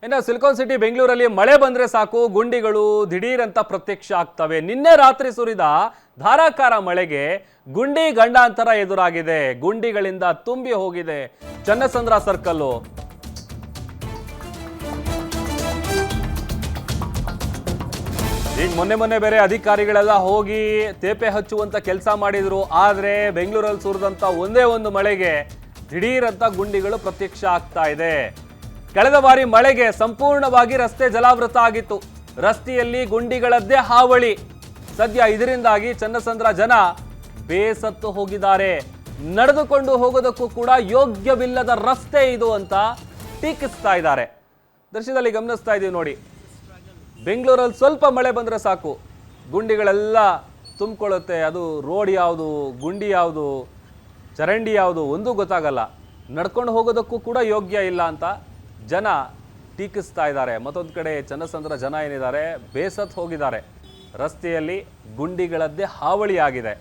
ಇನ್ನು silicon city ಬೆಂಗಳೂರಲ್ಲಿ ಮಳೆ ಬಂದ್ರೆ ಸಾಕು ಗುಂಡಿಗಳು ದಿಢೀರ್ ಅಂತ ಪ್ರತ್ಯಕ್ಷ ಆಗ್ತವೆ. ನಿನ್ನೆ ರಾತ್ರಿ ಸುರಿದ ಧಾರಾಕಾರ ಮಳೆಗೆ ಗುಂಡಿ ಗಂಡಾಂತರ ಎದುರಾಗಿದೆ. ಗುಂಡಿಗಳಿಂದ ತುಂಬಿ ಹೋಗಿದೆ ಚನ್ನಸಂದ್ರ ಸರ್ಕಲ್. ಈಗ ಮೊನ್ನೆ ಬೇರೆ ಅಧಿಕಾರಿಗಳೆಲ್ಲ ಹೋಗಿ ತೇಪೆ ಹಚ್ಚುವಂತ ಕೆಲಸ ಮಾಡಿದ್ರು. ಆದ್ರೆ ಬೆಂಗಳೂರಲ್ಲಿ ಸುರಿದಂತ ಒಂದೇ ಒಂದು ಮಳೆಗೆ ದಿಢೀರ್ ಅಂತ ಗುಂಡಿಗಳು ಪ್ರತ್ಯಕ್ಷ ಆಗ್ತಾ ಇದೆ. ಕಳೆದ ಬಾರಿ ಮಳೆಗೆ ಸಂಪೂರ್ಣವಾಗಿ ರಸ್ತೆ ಜಲಾವೃತ ಆಗಿತ್ತು. ರಸ್ತೆಯಲ್ಲಿ ಗುಂಡಿಗಳದ್ದೇ ಹಾವಳಿ. ಸದ್ಯ ಇದರಿಂದಾಗಿ ಚನ್ನಸಂದ್ರ ಜನ ಬೇಸತ್ತು ಹೋಗಿದ್ದಾರೆ. ನಡೆದುಕೊಂಡು ಹೋಗೋದಕ್ಕೂ ಕೂಡ ಯೋಗ್ಯವಿಲ್ಲದ ರಸ್ತೆ ಇದು ಅಂತ ಟೀಕಿಸ್ತಾ ಇದ್ದಾರೆ. ದೃಶ್ಯದಲ್ಲಿ ಗಮನಿಸ್ತಾ ಇದೀವಿ ನೋಡಿ. ಬೆಂಗಳೂರಲ್ಲಿ ಸ್ವಲ್ಪ ಮಳೆ ಬಂದರೆ ಸಾಕು ಗುಂಡಿಗಳೆಲ್ಲ ತುಂಬಿಕೊಳ್ಳುತ್ತೆ. ಅದು ರೋಡ್ ಯಾವುದು, ಗುಂಡಿ ಯಾವುದು, ಚರಂಡಿ ಯಾವುದು ಒಂದೂ ಗೊತ್ತಾಗಲ್ಲ. ನಡ್ಕೊಂಡು ಹೋಗೋದಕ್ಕೂ ಕೂಡ ಯೋಗ್ಯ ಇಲ್ಲ ಅಂತ ಜನ ಟೀಕಿಸ್ತಾ ಇದ್ದಾರೆ. ಮತ್ತೊಂದು ಕಡೆ ಚನ್ನಸಂದ್ರ ಜನ ಏನಿದ್ದಾರೆ ಬೇಸತ್ತು ಹೋಗಿದ್ದಾರೆ. ರಸ್ತೆಯಲ್ಲಿ ಗುಂಡಿಗಳದ್ದೇ ಹಾವಳಿ ಆಗಿದೆ.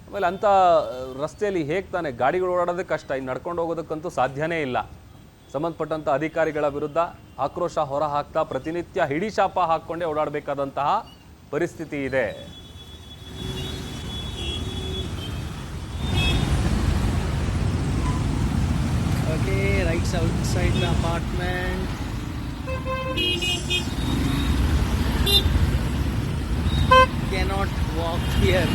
ಆಮೇಲೆ ಅಂಥ ರಸ್ತೆಯಲ್ಲಿ ಹೇಗೆ ತಾನೆ ಗಾಡಿಗಳು ಓಡಾಡೋದಕ್ಕೆ ಕಷ್ಟ, ಇನ್ನು ನಡ್ಕೊಂಡು ಹೋಗೋದಕ್ಕಂತೂ ಸಾಧ್ಯನೇ ಇಲ್ಲ. ಸಂಬಂಧಪಟ್ಟಂಥ ಅಧಿಕಾರಿಗಳ ವಿರುದ್ಧ ಆಕ್ರೋಶ ಹೊರ ಹಾಕ್ತಾ ಪ್ರತಿನಿತ್ಯ ಹಿಡಿ ಶಾಪ ಹಾಕ್ಕೊಂಡೇ ಓಡಾಡಬೇಕಾದಂತಹ ಪರಿಸ್ಥಿತಿ ಇದೆ. Okay, right outside the apartment. Cannot walk here.